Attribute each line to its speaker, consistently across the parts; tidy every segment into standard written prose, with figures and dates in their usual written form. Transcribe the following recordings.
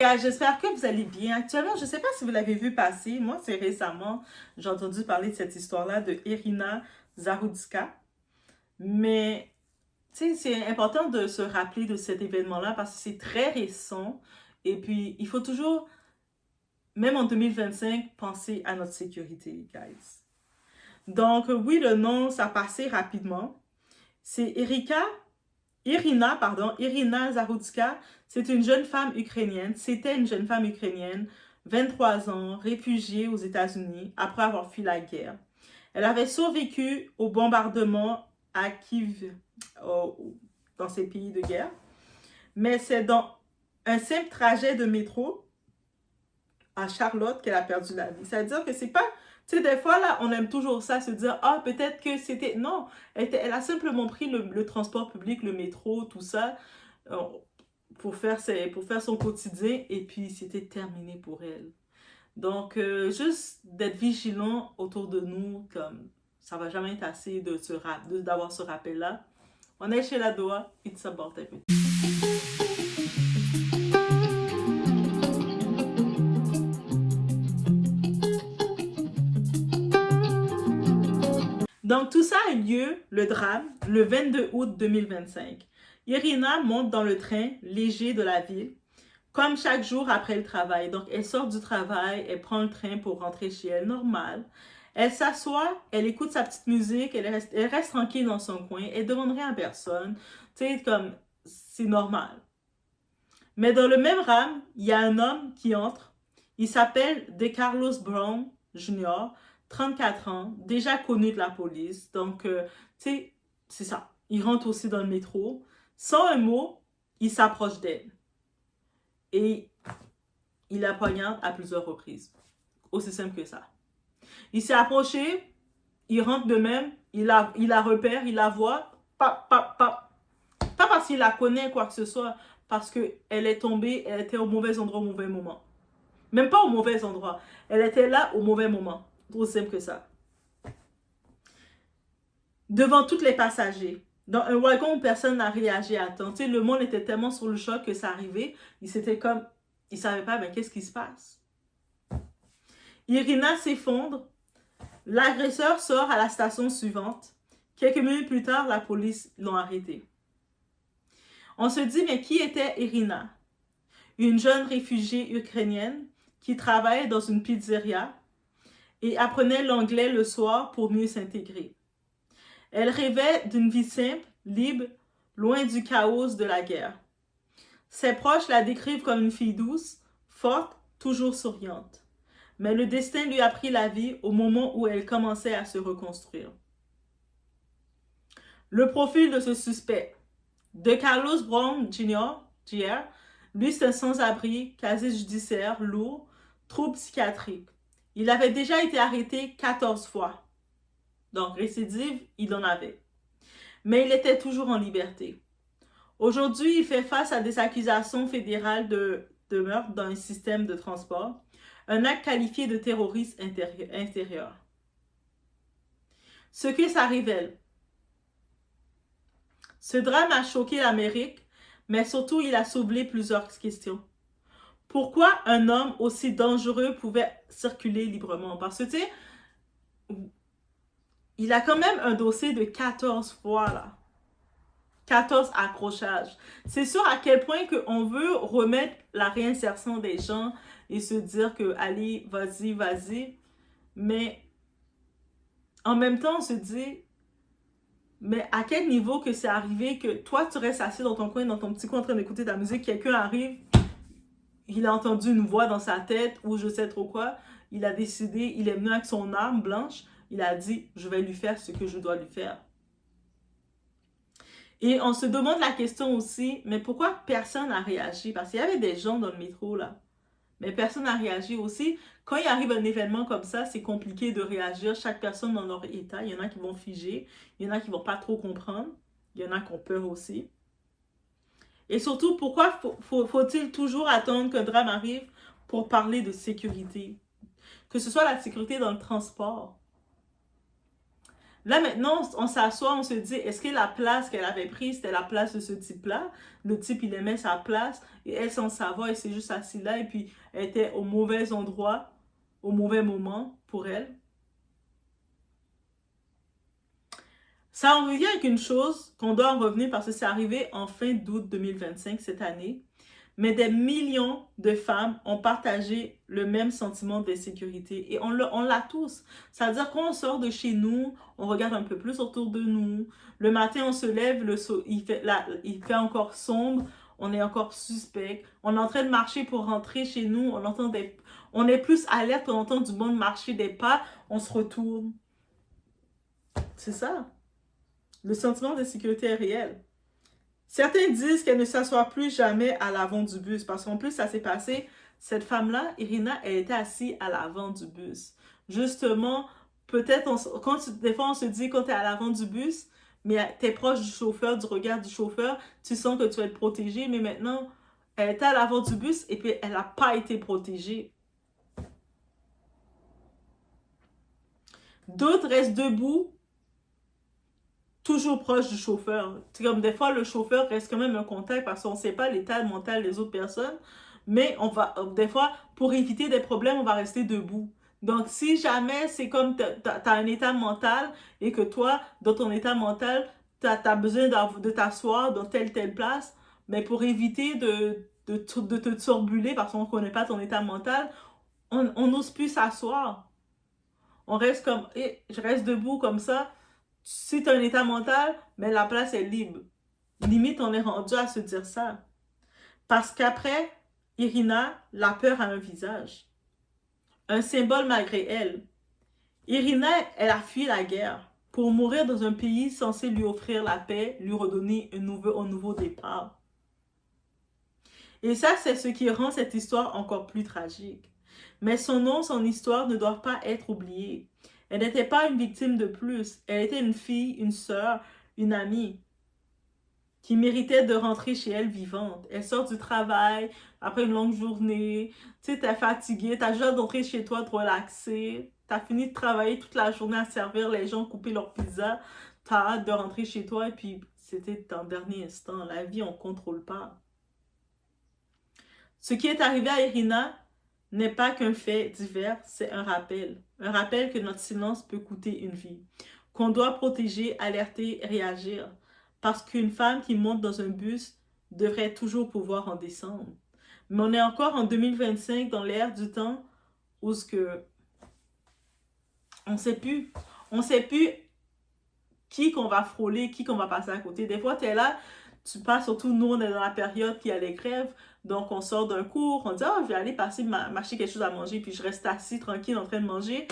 Speaker 1: J'espère que vous allez bien. Actuellement, je ne sais pas si vous l'avez vu passer. Moi, c'est récemment, j'ai entendu parler de cette histoire-là de Irina Zaroudska. Mais, tu sais, c'est important de se rappeler de cet événement-là parce que c'est très récent. Et puis, il faut toujours, même en 2025, penser à notre sécurité, guys. Donc, oui, le nom, ça passait rapidement. C'est Irina Zaroudska, c'est une jeune femme ukrainienne. C'était une jeune femme ukrainienne, 23 ans, réfugiée aux États-Unis après avoir fui la guerre. Elle avait survécu au bombardement à Kiev, dans ces pays de guerre. Mais c'est dans un simple trajet de métro à Charlotte qu'elle a perdu la vie. C'est-à-dire que c'est pas... Tu sais, des fois, là, on aime toujours ça, se dire, ah, peut-être que c'était... Non, elle a simplement pris le transport public, le métro, tout ça, euh, pour faire son quotidien, et puis c'était terminé pour elle. Donc, juste d'être vigilant autour de nous, comme ça va jamais être assez d'avoir ce rappel-là. On est chez la Doha, it's about everything. Donc, tout ça a eu lieu, le drame, le 22 août 2025. Irina monte dans le train léger de la ville, comme chaque jour après le travail. Donc, elle sort du travail, elle prend le train pour rentrer chez elle, normal. Elle s'assoit, elle écoute sa petite musique, elle reste tranquille dans son coin, elle ne demande rien à personne. Tu sais, comme, c'est normal. Mais dans le même rame, il y a un homme qui entre. Il s'appelle De Carlos Brown Jr., 34 ans, déjà connu de la police. Donc, tu sais, c'est ça. Il rentre aussi dans le métro. Sans un mot, il s'approche d'elle. Et il la poignarde à plusieurs reprises. Aussi simple que ça. Il s'est approché, il rentre de même, il la repère, il la voit. Pas parce qu'il la connaît, quoi que ce soit, parce qu'elle est tombée, elle était au mauvais endroit au mauvais moment. Même pas au mauvais endroit. Elle était là au mauvais moment. Aussi simple que ça. Devant tous les passagers. Dans un wagon où personne n'a réagi à temps. Tu sais, le monde était tellement sur le choc que ça arrivait. Il s'était comme... Il ne savait pas, mais qu'est-ce qui se passe? Irina s'effondre. L'agresseur sort à la station suivante. Quelques minutes plus tard, la police l'ont arrêté. On se dit, mais qui était Irina? Une jeune réfugiée ukrainienne qui travaillait dans une pizzeria et apprenait l'anglais le soir pour mieux s'intégrer. Elle rêvait d'une vie simple, libre, loin du chaos de la guerre. Ses proches la décrivent comme une fille douce, forte, toujours souriante. Mais le destin lui a pris la vie au moment où elle commençait à se reconstruire. Le profil de ce suspect. De Carlos Brown Jr., lui c'est un sans-abri, casier judiciaire, lourd, trouble psychiatrique. Il avait déjà été arrêté 14 fois. Donc, récidive, il en avait. Mais il était toujours en liberté. Aujourd'hui, il fait face à des accusations fédérales de meurtre dans un système de transport, un acte qualifié de terrorisme intérieur. Ce que ça révèle. Ce drame a choqué l'Amérique, mais surtout, il a soulevé plusieurs questions. Pourquoi un homme aussi dangereux pouvait circuler librement? Parce que, tu sais, il a quand même un dossier de 14 fois, là. 14 accrochages. C'est sûr à quel point qu'on veut remettre la réinsertion des gens et se dire que, allez, vas-y, vas-y. Mais en même temps, on se dit, mais à quel niveau que c'est arrivé que toi, tu restes assis dans ton coin, dans ton petit coin en train d'écouter ta musique, quelqu'un arrive, il a entendu une voix dans sa tête ou je sais trop quoi, il a décidé, il est venu avec son arme blanche, il a dit, je vais lui faire ce que je dois lui faire. Et on se demande la question aussi, mais pourquoi personne n'a réagi? Parce qu'il y avait des gens dans le métro, là. Mais personne n'a réagi aussi. Quand il arrive un événement comme ça, c'est compliqué de réagir. Chaque personne dans leur état. Il y en a qui vont figer. Il y en a qui vont pas trop comprendre. Il y en a qui ont peur aussi. Et surtout, pourquoi faut-il toujours attendre qu'un drame arrive pour parler de sécurité? Que ce soit la sécurité dans le transport. Là, maintenant, on s'assoit, on se dit, est-ce que la place qu'elle avait prise, c'était la place de ce type-là? Le type, il aimait sa place, et elle, sans savoir, elle s'est juste assise là, et puis elle était au mauvais endroit, au mauvais moment pour elle. Ça en revient avec une chose qu'on doit en revenir parce que c'est arrivé en fin d'août 2025, cette année. Mais des millions de femmes ont partagé le même sentiment d'insécurité. Et on l'a tous. C'est-à-dire quand on sort de chez nous, on regarde un peu plus autour de nous. Le matin, on se lève, il fait encore sombre, on est encore suspect. On est en train de marcher pour rentrer chez nous, on est plus alerte, on entend du monde marcher des pas, on se retourne. C'est ça. Le sentiment d'insécurité est réel. Certains disent qu'elle ne s'assoit plus jamais à l'avant du bus parce qu'en plus, ça s'est passé. Cette femme-là, Irina, elle était assise à l'avant du bus. Justement, peut-être, des fois, on se dit quand tu es à l'avant du bus, mais tu es proche du chauffeur, du regard du chauffeur, tu sens que tu vas être protégé, mais maintenant, elle était à l'avant du bus et puis elle n'a pas été protégée. D'autres restent debout toujours proche du chauffeur. C'est comme des fois, le chauffeur reste quand même un contact parce qu'on ne sait pas l'état mental des autres personnes. Mais des fois, pour éviter des problèmes, on va rester debout. Donc, si jamais c'est comme tu as un état mental et que toi, dans ton état mental, tu as besoin de t'asseoir dans telle place, mais pour éviter de te turbuler parce qu'on ne connaît pas ton état mental, on n'ose plus s'asseoir. On reste comme, je reste debout comme ça. Si tu as un état mental, mais la place est libre. Limite, on est rendu à se dire ça. Parce qu'après, Irina, la peur a un visage. Un symbole malgré elle. Irina, elle a fui la guerre pour mourir dans un pays censé lui offrir la paix, lui redonner un nouveau départ. Et ça, c'est ce qui rend cette histoire encore plus tragique. Mais son nom, son histoire ne doivent pas être oubliés. Elle n'était pas une victime de plus. Elle était une fille, une sœur, une amie qui méritait de rentrer chez elle vivante. Elle sort du travail après une longue journée. Tu sais, t'es fatiguée, t'as juste d'entrer chez toi, de relaxer. T'as fini de travailler toute la journée à servir les gens, couper leur pizza. T'as hâte de rentrer chez toi et puis c'était ton dernier instant. La vie, on ne contrôle pas. Ce qui est arrivé à Irina n'est pas qu'un fait divers, c'est un rappel. Un rappel que notre silence peut coûter une vie. Qu'on doit protéger, alerter, réagir. Parce qu'une femme qui monte dans un bus devrait toujours pouvoir en descendre. Mais on est encore en 2025 dans l'ère du temps où on ne sait plus. On ne sait plus qui qu'on va frôler, qui qu'on va passer à côté. Des fois, tu es là, tu passes, surtout nous, on est dans la période qui a les grèves, donc on sort d'un cours, on dit, oh, je vais aller passer m'acheter quelque chose à manger, puis je reste assis, tranquille, en train de manger.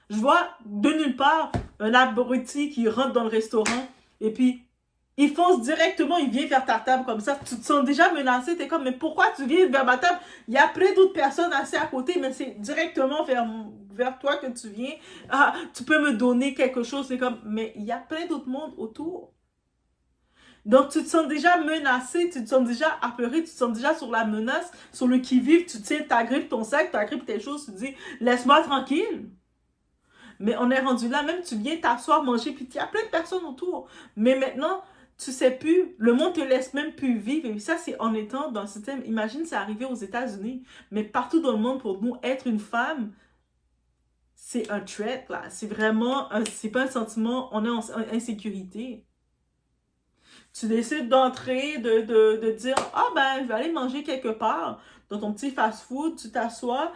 Speaker 1: Je vois de nulle part un abruti qui rentre dans le restaurant, et puis il fonce directement, il vient vers ta table comme ça. Tu te sens déjà menacé, tu es comme, mais pourquoi tu viens vers ma table? Il y a plein d'autres personnes assis à côté, mais c'est directement vers toi que tu viens. Ah, tu peux me donner quelque chose, c'est comme, mais il y a plein d'autres mondes autour. Donc, tu te sens déjà menacé, tu te sens déjà apeuré, tu te sens déjà sur la menace, sur le qui-vive, tu tiens, t'agrippes ton sac, t'agrippes tes choses, tu te dis, laisse-moi tranquille. Mais on est rendu là, même tu viens t'asseoir, manger, puis il y a plein de personnes autour. Mais maintenant, tu sais plus, le monde te laisse même plus vivre. Et ça, c'est en étant dans le système. Imagine, c'est arrivé aux États-Unis, mais partout dans le monde, pour nous, être une femme, c'est un threat, là. C'est vraiment, c'est pas un sentiment, on est en insécurité. Tu décides d'entrer, de dire, ah ben, je vais aller manger quelque part, dans ton petit fast-food, tu t'assois,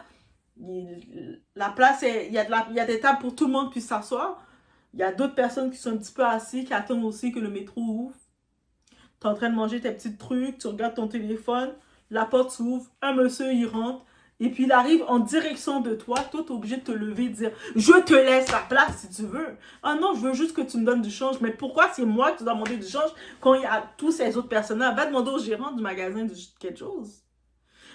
Speaker 1: la place, il y a des tables pour tout le monde puisse s'asseoir. Il y a d'autres personnes qui sont un petit peu assises, qui attendent aussi que le métro ouvre. Tu es en train de manger tes petits trucs, tu regardes ton téléphone, la porte s'ouvre, un monsieur il rentre, et puis il arrive en direction de toi. Toi, tu es obligé de te lever et de dire, je te laisse la place si tu veux. Ah non, je veux juste que tu me donnes du change. Mais pourquoi c'est moi qui dois demander du change quand il y a tous ces autres personnes-là? Va demander au gérant du magasin quelque chose.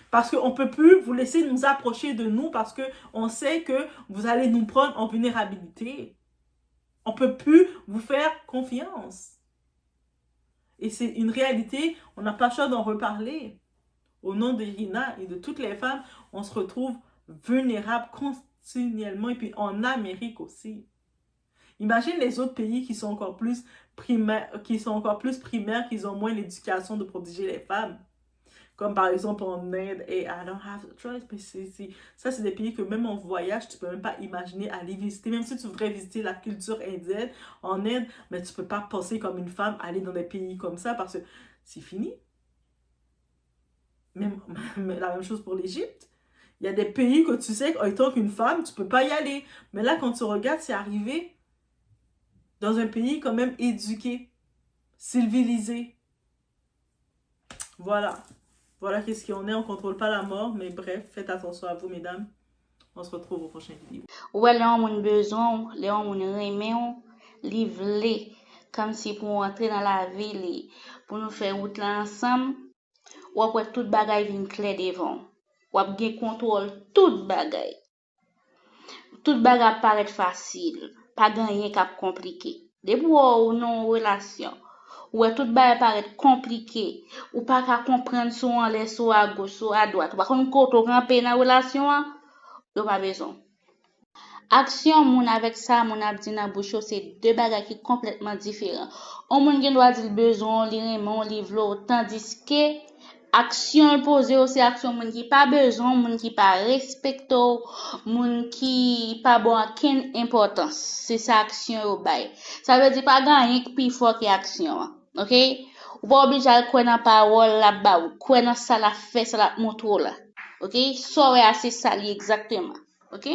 Speaker 1: Parce qu'on ne peut plus vous laisser nous approcher de nous parce qu'on sait que vous allez nous prendre en vulnérabilité. On ne peut plus vous faire confiance. Et c'est une réalité, on n'a pas le choix d'en reparler. Au nom d'Irina et de toutes les femmes, on se retrouve vulnérables continuellement. Et puis en Amérique aussi. Imagine les autres pays qui sont encore plus primaires, qu'ils ont moins l'éducation de protéger les femmes. Comme par exemple en Inde et I don't have a choice. Mais ça, c'est des pays que même en voyage, tu peux même pas imaginer aller visiter. Même si tu voudrais visiter la culture indienne en Inde, mais tu peux pas penser comme une femme aller dans des pays comme ça parce que c'est fini. Même, la même chose pour l'Égypte. Il y a des pays que tu sais qu'en tant qu'une femme, tu peux pas y aller. Mais là, quand tu regardes, c'est arrivé dans un pays quand même éduqué, civilisé. Voilà. Voilà qu'est-ce qu'il en est. On ne contrôle pas la mort, mais bref, faites attention à vous, mesdames. On se retrouve au prochain vidéo.
Speaker 2: Ouais, là, on a besoin, là, on a livrer, comme si pour entrer dans la ville, pour nous faire route là ensemble, ou après tout bagay vient clair devant. Ou après contrôle tout bagay. Tout bagay paraît facile, pas rien qui compliqué. Depuis ou non relation, ou tout bagay paraît compliqué, ou pas qu'à comprendre soit en l'air, soit à gauche, soit à droite. Ou pas qu'on côté ramper dans relation, yo pas besoin. Action moun avec ça moun ap di nan bouche c'est deux bagages qui complètement différents. On moun gen doit dire besoin li remon li vlo tandis que action posée c'est action moun qui pas besoin, moun qui pas respecto, moun qui pas bon aucune importance. C'est ça action yo bay. Ça veut dire pas gagner plus fort que action. OK? Ou pas obligé à croire dans parole là bas ou croire dans ça la fait ça la montre là. OK? So c'est ça li exactement. OK?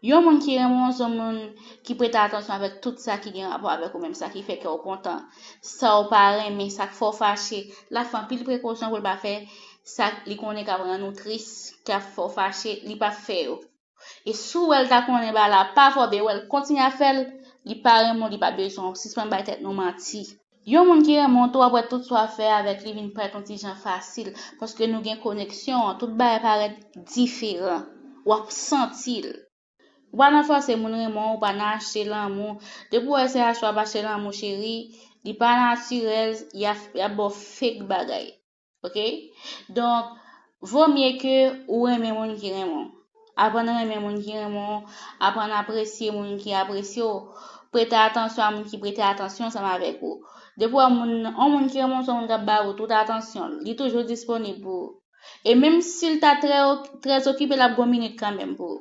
Speaker 2: Yon moun qui remon son moun qui prête attention avec tout ça qui gen rapport avec ou même ça qui fait que ou content ça ou pas mais ça faut fâcher la femme pile précaution pour pas faire ça li connaît qu'a rend nous triste qu'a faut fâcher li pas faire et sous elle ta connaît ba la pas faut ben elle continue à faire li pas remon li pas besoin si pas ba tête nous menti. Yon moun qui remon toi après tout soit faire avec li vinn prête un petit gens facile parce que nous gen connexion tout ba paraît différent ou sentir. Ou pas forcer moun remon ou pas acheter l'amour. Depuis essayer acheter l'amour chéri, il pas naturel, il y a bon fake bagay. OK? Donc vaut mieux que ou aimer moun qui remon. Apprendre à aimer moun qui remon, apprendre à apprécier moun qui apprécie, prêter attention à moun qui prête attention ensemble avec vous. Depuis moun qui remon son moun ba ou toute attention, il est toujours disponible pour. Et même s'il t'a très occupé la 1 minute quand même pour